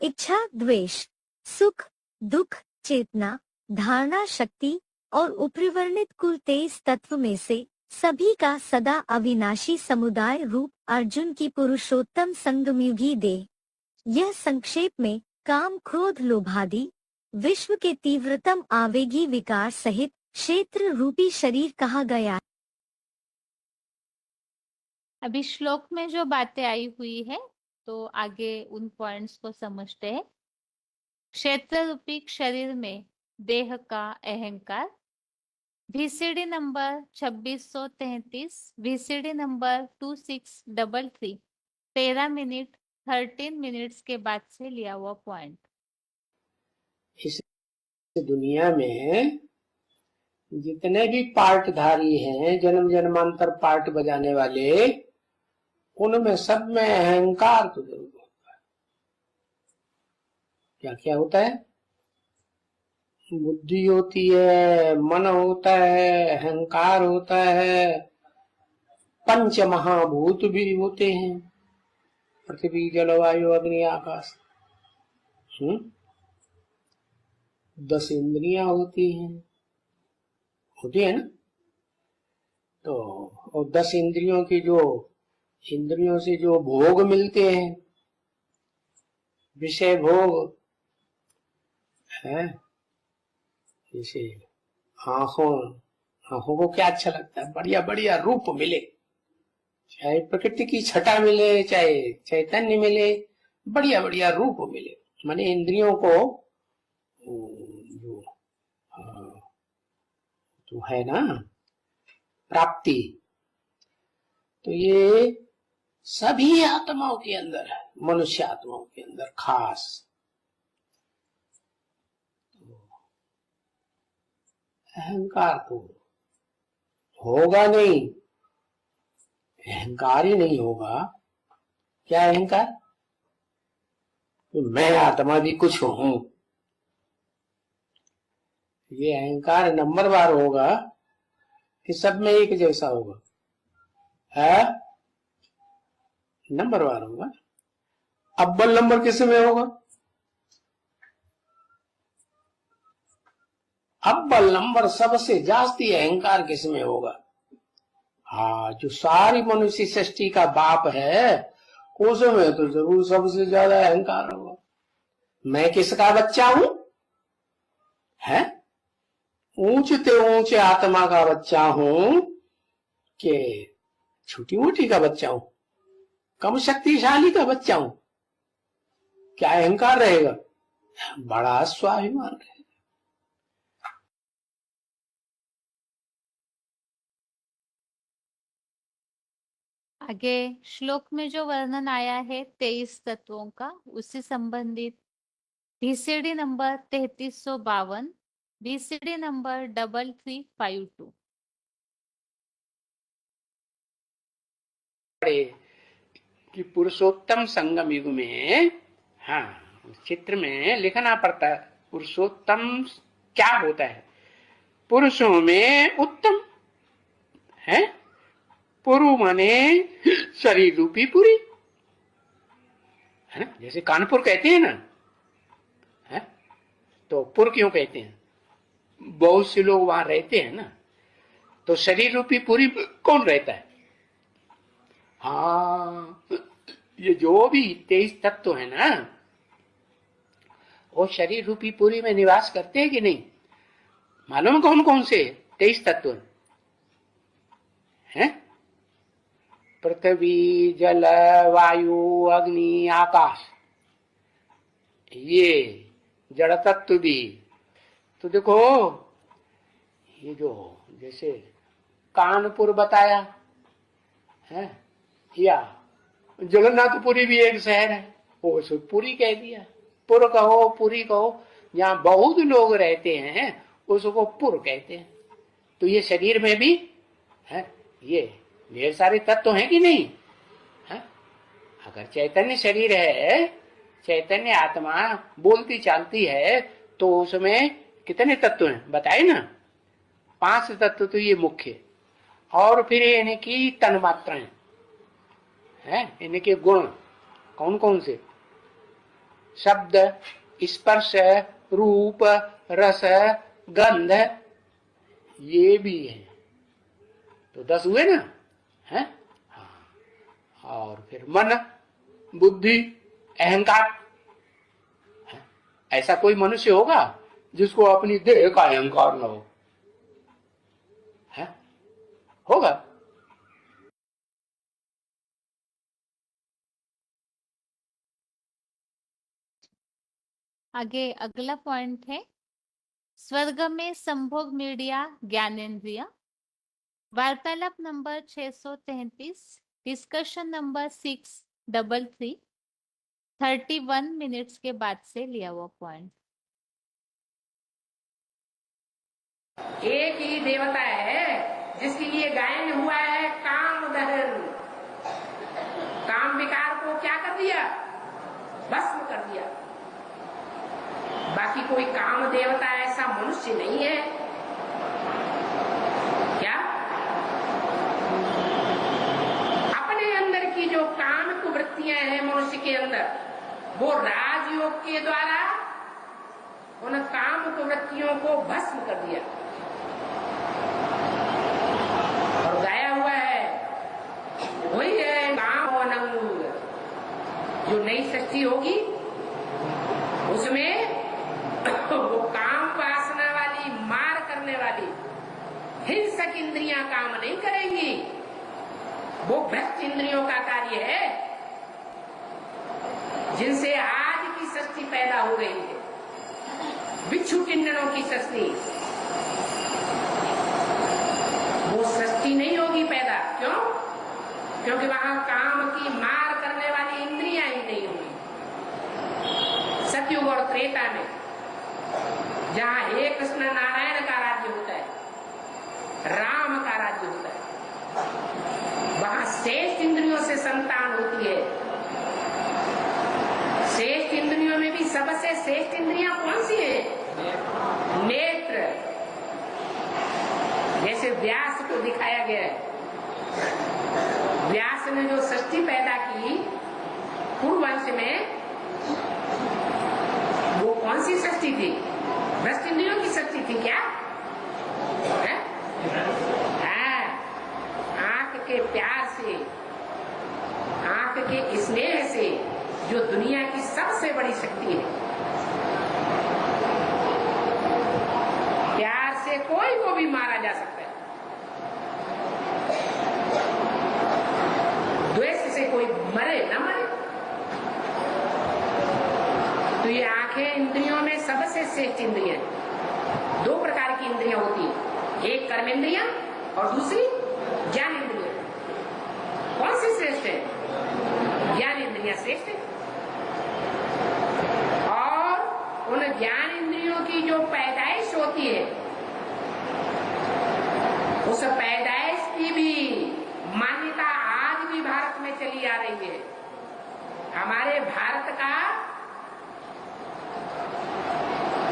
इच्छा, द्वेष, सुख, दुख, चेतना, धारणा शक्ति और उपरिवर्णित कुल 23 तत्व में से सभी का सदा अविनाशी समुदाय रूप अर्जुन की पुरुषोत्तम संगमयुगी देह। यह संक्षेप में काम, क्रोध, लोभादि विश्व के तीव्रतम आवेगी विकार सहित क्षेत्र रूपी शरीर कहा गया। अभी श्लोक में जो बातें आई हुई है तो आगे उन पॉइंट्स को समझते हैं। क्षेत्र रूपी शरीर में देह का अहंकार, VCD number 2633, VCD number 2633, 13 minute 13 minutes के बाद से लिया हुआ पॉइंट। इस दुनिया में जितने भी पार्टधारी हैं, जन्म जन्मांतर पार्ट बजाने वाले, उनमें सब में अहंकार तो जरूर होता है। क्या क्या होता है? बुद्धि होती है, मन होता है, अहंकार होता है, पंच महाभूत भी होते हैं, पृथ्वी, जलवायु, अग्नि, आकाश। 10 इंद्रियां होती हैं, होती है ना। तो और 10 इंद्रियों की इंद्रियों से जो भोग मिलते हैं, विषय भोग है, जैसे आंखों को क्या अच्छा लगता है? बढ़िया बढ़िया रूप मिले, चाहे प्रकृति की छटा मिले, चाहे चैतन्य मिले, बढ़िया बढ़िया रूप मिले। माने इंद्रियों को जो है ना प्राप्ति, तो ये सभी आत्माओं के अंदर है, मनुष्य आत्माओं के अंदर खास। अहंकार तो होगा नहीं, अहंकार ही नहीं होगा। क्या अहंकार? तो मैं आत्मा भी कुछ हूं, ये अहंकार नंबरवार होगा कि सब में एक जैसा होगा? है नंबरवार होगा। अव्वल नंबर किस में होगा? अव्वल नंबर सबसे जास्ती अहंकार किस में होगा? हाँ, जो सारी मनुष्य सृष्टि का बाप है, उसमें तो जरूर सबसे ज्यादा अहंकार होगा। मैं किसका बच्चा हूं? है ऊंचते ऊंचे आत्मा का बच्चा हूं कि छोटी मोटी का बच्चा हूं, कम शक्तिशाली का बच्चा हूं? क्या अहंकार रहेगा? बड़ा स्वाभिमान रहेगा। आगे श्लोक में जो वर्णन आया है 23 तत्वों का, उससे संबंधित VCD नंबर 3352, VCD नंबर 3352। कि पुरुषोत्तम संगम युग में, हाँ, चित्र में लिखना पड़ता है पुरुषोत्तम क्या होता है। पुरुषों में उत्तम है, पुरु माने शरीर रूपी पुरी, है ना। जैसे कानपुर कहते हैं ना, है तो पुर क्यों कहते हैं? बहुत से लोग वहां रहते हैं ना, तो शरीर रूपी पुरी कौन रहता है? हाँ, ये जो भी 23 तत्व है ना, वो शरीर रूपी पुरी में निवास करते हैं कि नहीं? मालूम कौन कौन से 23 तत्व हैं? पृथ्वी, जल, वायु, अग्नि, आकाश। ये जड़ तत्व भी। तो देखो ये जो जैसे कानपुर बताया है, या जगन्नाथपुरी भी एक शहर है, वो उसको पुरी कह दिया। पुर कहो पुरी कहो, जहाँ बहुत लोग रहते हैं उसको पुर कहते हैं। तो ये शरीर में भी है, ये ढेर सारे तत्व हैं कि नहीं है? अगर चैतन्य शरीर है, चैतन्य आत्मा बोलती चालती है, तो उसमें कितने तत्व हैं बताए ना? 5 तत्व तो ये मुख्य, और फिर इनकी तन्मात्राएं हैं, इनके गुण कौन कौन से? शब्द, स्पर्श, रूप, रस, गंध, ये भी है। तो 10 हुए ना है? हाँ। और फिर मन, बुद्धि, अहंकार है? ऐसा कोई मनुष्य होगा जिसको अपनी देह का अहंकार न हो? है? होगा? आगे अगला पॉइंट है, स्वर्ग में संभोग मीडिया ज्ञानेन्द्रिया। वार्तालाप नंबर 633, डिस्कशन नंबर 633, 31 मिनट्स के बाद से लिया हुआ पॉइंट। एक ही देवता है जिसके लिए गायन हुआ है काम दहन। काम विकार को क्या कर दिया? भस्म कर दिया। बाकी कोई काम देवता ऐसा मनुष्य नहीं है क्या? अपने अंदर की जो काम कुवृत्तियां हैं मनुष्य के अंदर, वो राजयोग के द्वारा उन काम कुवृत्तियों को भस्म कर दिया और गाया हुआ है। वही है काम अनंग। जो नई सृष्टि होगी उसमें वो काम वासना वाली, मार करने वाली हिंसक इंद्रियां काम नहीं करेंगी। वो भ्रष्ट इंद्रियों का कार्य है जिनसे आज की सृष्टि पैदा हो रही है, बिच्छू किन्नरों की सृष्टि। वो सृष्टि नहीं होगी पैदा। क्यों? क्योंकि वहां काम की मार करने वाली इंद्रियां ही नहीं होगी। सतयुग और त्रेता में जहां हे कृष्ण नारायण का राज्य होता है, राम का राज्य होता है, वहां श्रेष्ठ इंद्रियों से संतान होती है। श्रेष्ठ इंद्रियों में भी सबसे श्रेष्ठ इंद्रियां कौन सी है? नेत्र। जैसे व्यास को दिखाया गया है, व्यास ने जो सृष्टि पैदा की पूर्ववंश में, वो कौन सी सृष्टि थी? भ्रष्ट इंद्रियों की सृष्टि थी क्या? आंख के प्यार से, आंख के स्नेह से, जो दुनिया की सबसे बड़ी शक्ति है। प्यार से कोई को भी मारा जा सकता है, द्वेष से कोई मरे न मरे। तो ये आंखें इंद्रियों में सबसे श्रेष्ठ इंद्रियां हैं। 2 प्रकार की इंद्रियां होती हैं, एक कर्मेंद्रियां और दूसरी ज्ञान इंद्रियां। कौन सी श्रेष्ठ है? ज्ञान इंद्रियां श्रेष्ठ है। और उन ज्ञान इंद्रियों की जो पैदाइश होती है, उस पैदाइश की भी मान्यता आज भी भारत में चली आ रही है। हमारे भारत का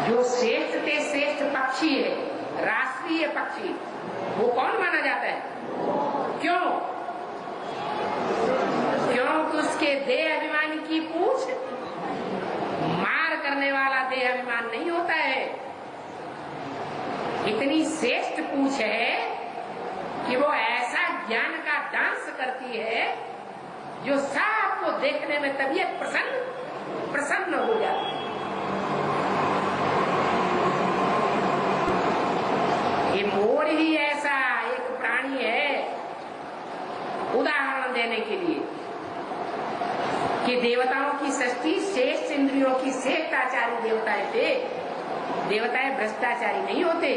जो श्रेष्ठ से श्रेष्ठ पक्षी है, राष्ट्रीय पक्षी, वो कौन माना जाता है? क्यों? क्योंकि उसके देह अभिमान की पूछ मार करने वाला देह अभिमान नहीं होता है। इतनी श्रेष्ठ पूछ है कि वो ऐसा ज्ञान का डांस करती है जो सबको देखने में तबीयत प्रसन्न हो जाती है। ये मोर ही ऐसा एक प्राणी है, उदाहरण देने के लिए, कि देवताओं की सृष्टि शेष इंद्रियों की श्रेष्ठाचारी देवताएं थे। देवताएं भ्रष्टाचारी नहीं होते।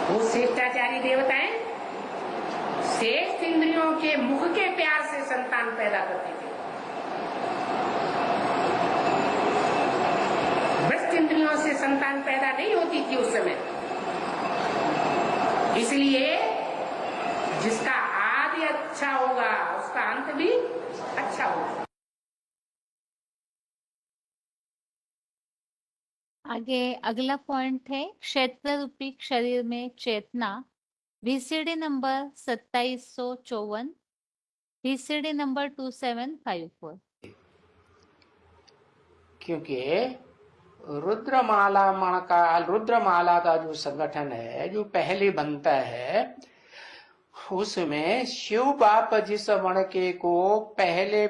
वो श्रेष्ठाचारी देवताएं शेष इंद्रियों के मुख के प्यार से संतान पैदा करते थे। भ्रष्ट इंद्रियों से संतान पैदा नहीं होती थी उस समय। इसलिए जिसका आदि अच्छा होगा उसका अंत भी अच्छा होगा। आगे अगला पॉइंट है क्षेत्र रूपी शरीर में चेतना। VCD number 2754, VCD number 2754। क्योंकि रुद्रमाला का जो संगठन है जो पहले बनता है उसमें शिव बाप जिस मणके को पहले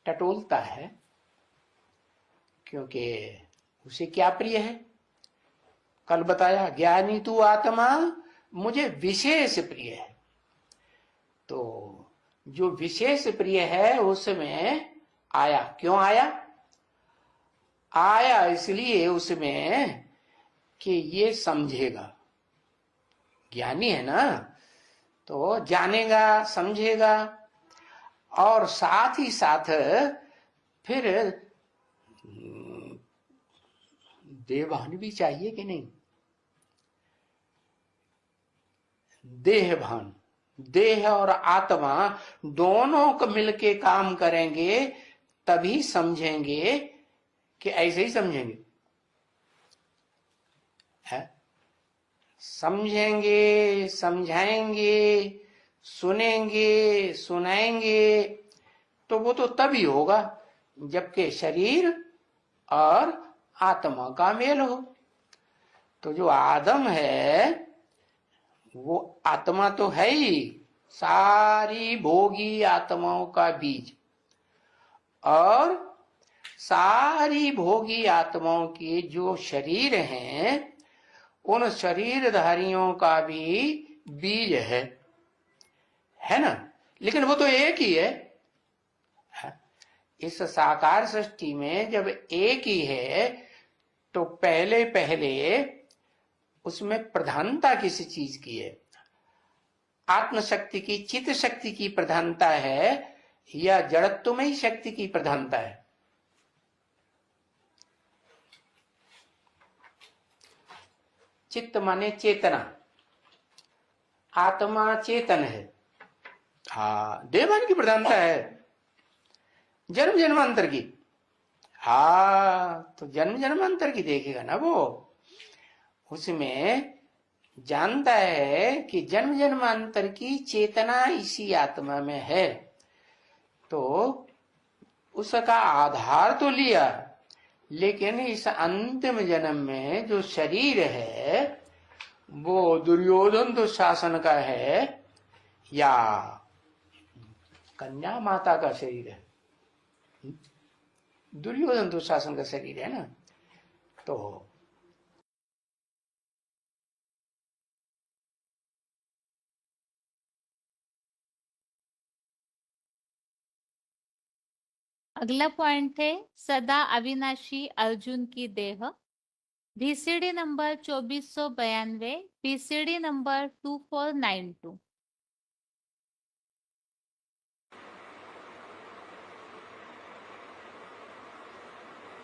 टटोलता है, क्योंकि उसे क्या प्रिय है, कल बताया ज्ञानी तू आत्मा मुझे विशेष प्रिय है। तो जो विशेष प्रिय है उसमें आया। क्यों आया इसलिए उसमें कि ये समझेगा। ज्ञानी है ना, तो जानेगा, समझेगा, और साथ ही साथ फिर देहभान भी चाहिए कि नहीं। देहभान, देह और आत्मा दोनों को मिलके काम करेंगे तभी समझेंगे कि ऐसे ही समझेंगे है? समझेंगे, समझाएंगे, सुनेंगे, सुनाएंगे, तो वो तो तभी होगा जबकि शरीर और आत्मा का मेल हो। तो जो आदम है वो आत्मा तो है ही, सारी भोगी आत्माओं का बीज, और सारी भोगी आत्माओं के जो शरीर हैं उन शरीरधारियों का भी बीज है ना। लेकिन वो तो एक ही है। इस साकार सृष्टि में जब एक ही है तो पहले उसमें प्रधानता किसी चीज की है? आत्मशक्ति की, चित्त शक्ति की प्रधानता है या जड़त्वमयी शक्ति की प्रधानता है? चित्त माने चेतना, आत्मा चेतन है। हाँ, देवान की प्रधानता है जन्म जन्मांतर की। हाँ, तो जन्म जन्मांतर की देखेगा ना वो, उसमें जानता है कि जन्म जन्मांतर की चेतना इसी आत्मा में है। तो उसका आधार तो लिया, लेकिन इस अंतिम जन्म में जो शरीर है वो दुर्योधन दुशासन का है या कन्या माता का शरीर है? दुर्योधन दुशासन का शरीर है ना। तो अगला पॉइंट है सदा अविनाशी अर्जुन की देह। VCD number 2492, PCD number 2492।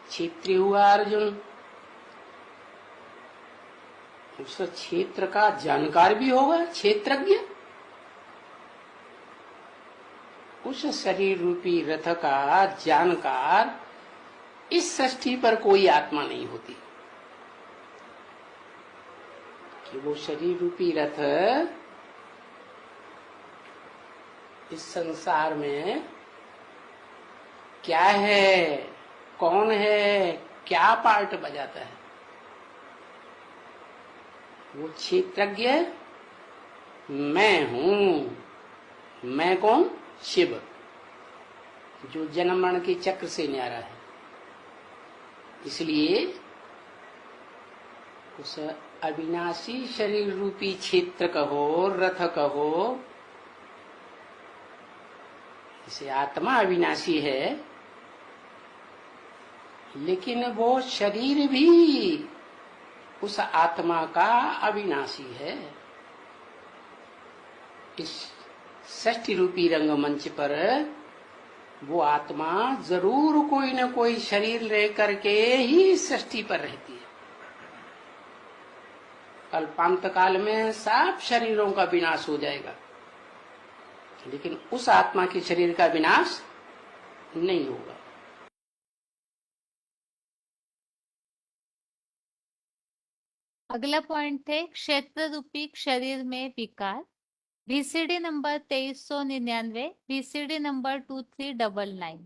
क्षेत्रीय हुआ अर्जुन, उस क्षेत्र का जानकार भी होगा, क्षेत्रज्ञ। उस शरीर रूपी रथ का जानकार इस सृष्टि पर कोई आत्मा नहीं होती कि वो शरीर रूपी रथ इस संसार में क्या है, कौन है, क्या पार्ट बजाता है। वो क्षेत्रज्ञ मैं हूं। मैं कौन? शिव, जो जन्म मरण के चक्र से न्यारा है। इसलिए उस अविनाशी शरीर रूपी क्षेत्र कहो, रथ कहो, इसे आत्मा अविनाशी है, लेकिन वो शरीर भी उस आत्मा का अविनाशी है। इस षष्ठी रूपी रंगमंच पर वो आत्मा जरूर कोई न कोई शरीर ले करके ही षष्ठी पर रहती है। कल्पांत काल में सब शरीरों का विनाश हो जाएगा, लेकिन उस आत्मा के शरीर का विनाश नहीं होगा। अगला पॉइंट है क्षेत्र रूपी शरीर में विकार। BCD number 2399, BCD number 2399।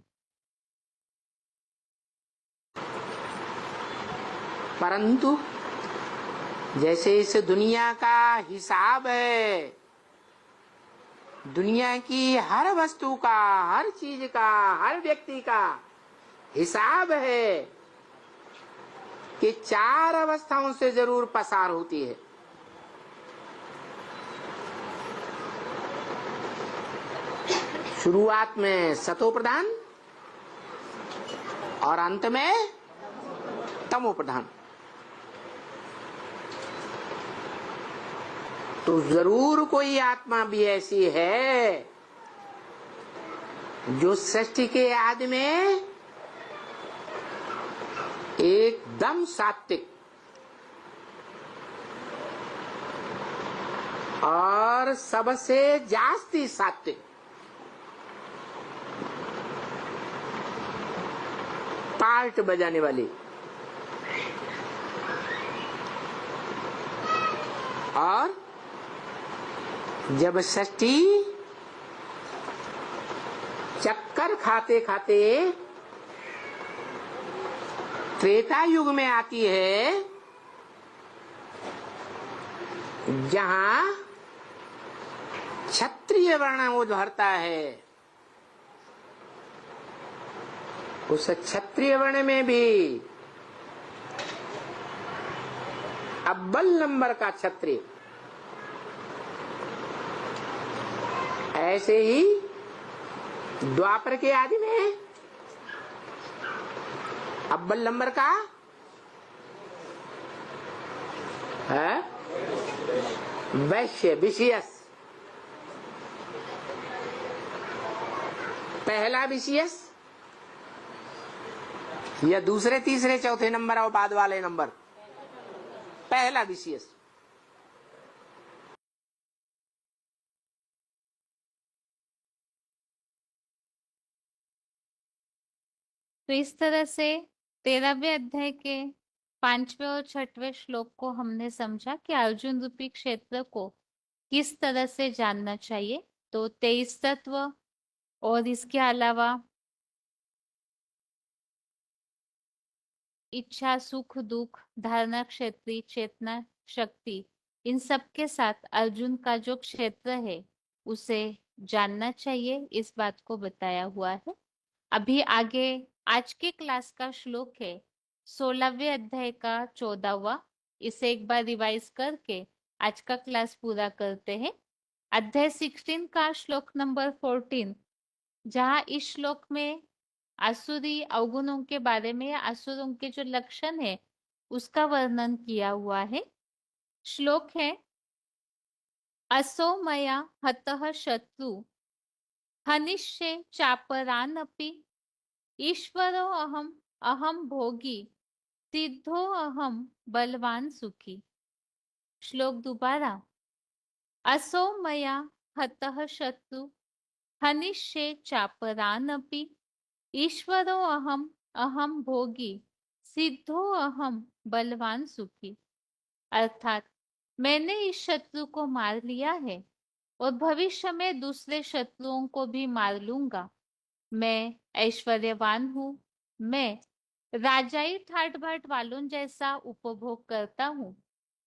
परंतु जैसे इस दुनिया का हिसाब है, दुनिया की हर वस्तु का, हर चीज का, हर व्यक्ति का हिसाब है कि 4 अवस्थाओं से जरूर पसार होती है। शुरुआत में सतो प्रधान और अंत में तमो प्रधान। तो जरूर कोई आत्मा भी ऐसी है जो सृष्टि के आदि में एकदम सात्विक और सबसे जास्ती सात्विक, पार्ट बजाने वाली और जब षष्ठी चक्कर खाते खाते त्रेता युग में आती है, जहां क्षत्रिय वर्ण उभरता है, उस क्षत्रिय वर्ण में भी अव्वल नंबर का क्षत्रिय, ऐसे ही द्वापर के आदि में अव्वल नंबर का है वैश्य, विशियस, पहला विशियस या दूसरे तीसरे चौथे नंबर और बाद वाले नंबर, पहला विशियस। तो इस तरह से 13वें अध्याय के 5वें और 6वें श्लोक को हमने समझा कि अर्जुन रूपी क्षेत्र को किस तरह से जानना चाहिए। तो 23 तत्व और इसके अलावा इच्छा, सुख, दुख, धारणा, क्षेत्री, चेतना, शक्ति, इन सब के साथ अर्जुन का जो क्षेत्र है उसे जानना चाहिए, इस बात को बताया हुआ है। अभी आगे आज के क्लास का श्लोक है 16वें अध्याय का 14वां। इसे एक बार रिवाइज करके आज का क्लास पूरा करते हैं। अध्याय 16 का श्लोक नंबर 14, जहां इस श्लोक में आसुरी अवगुणों के बारे में, आसुरों के जो लक्षण है उसका वर्णन किया हुआ है। श्लोक है असो मया हतः शत्रु हनिष्ये चापरानपि ईश्वरो अहम अहम भोगी सिद्धो अहम बलवान सुखी। श्लोक दोबारा, असो मया हतः शत्रु हनिष्ये चापरानपि ईश्वरो अहम अहम भोगी सिद्धो अहम बलवान सुखी। अर्थात मैंने इस शत्रु को मार लिया है और भविष्य में दूसरे शत्रुओं को भी मार लूंगा। मैं ऐश्वर्यवान हूँ, मैं राजाई ठाट बाट वालों जैसा उपभोग करता हूँ,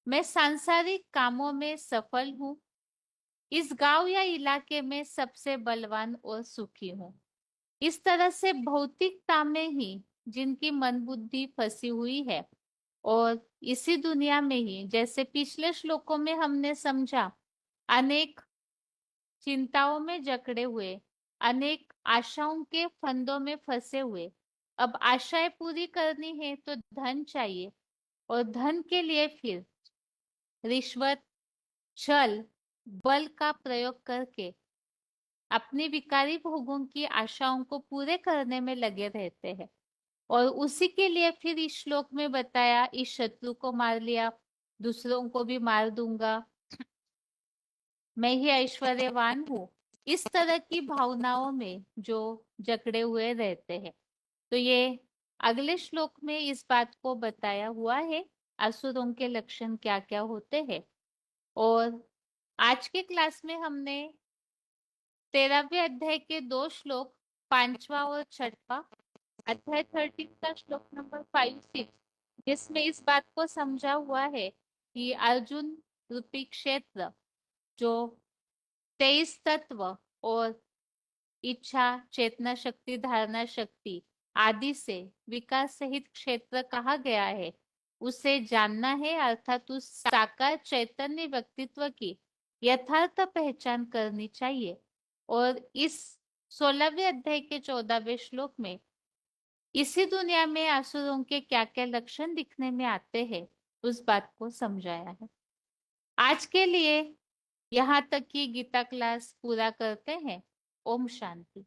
मैं सांसारिक कामों में सफल हूँ, इस गांव या इलाके में सबसे बलवान और सुखी हूँ। इस तरह से भौतिकता में ही जिनकी मन बुद्धि फंसी हुई है और इसी दुनिया में ही, जैसे पिछले श्लोकों में हमने समझा, अनेक चिंताओं में जकड़े हुए, अनेक आशाओं के फंदों में फंसे हुए, अब आशाएं पूरी करनी है तो धन चाहिए, और धन के लिए फिर रिश्वत, छल, बल का प्रयोग करके अपनी विकारी भोगों की आशाओं को पूरे करने में लगे रहते हैं। और उसी के लिए फिर इस श्लोक में बताया, इस शत्रु को मार लिया, दूसरों को भी मार दूंगा, मैं ही ऐश्वर्यवान हूँ, इस तरह की भावनाओं में जो जकड़े हुए रहते हैं। तो ये अगले श्लोक में इस बात को बताया हुआ है, असुरों के लक्षण क्या क्या होते हैं। और आज के क्लास में हमने 13वें अध्याय के 2 श्लोक, 5वां और 6वां, अध्याय 13 का श्लोक नंबर 5-6, जिसमें इस बात को समझा हुआ है कि अर्जुन रूपी क्षेत्र जो 23 तत्व और इच्छा, चेतना शक्ति, धारणा शक्ति आदि से विकास सहित क्षेत्र कहा गया है, उसे जानना है, अर्थात उस साकार चैतन्य व्यक्तित्व की यथार्थ पहचान करनी चाहिए। और इस 16वें अध्याय के 14वें श्लोक में इसी दुनिया में असुरों के क्या क्या लक्षण दिखने में आते हैं, उस बात को समझाया है। आज के लिए यहाँ तक की गीता क्लास पूरा करते हैं। ओम शांति।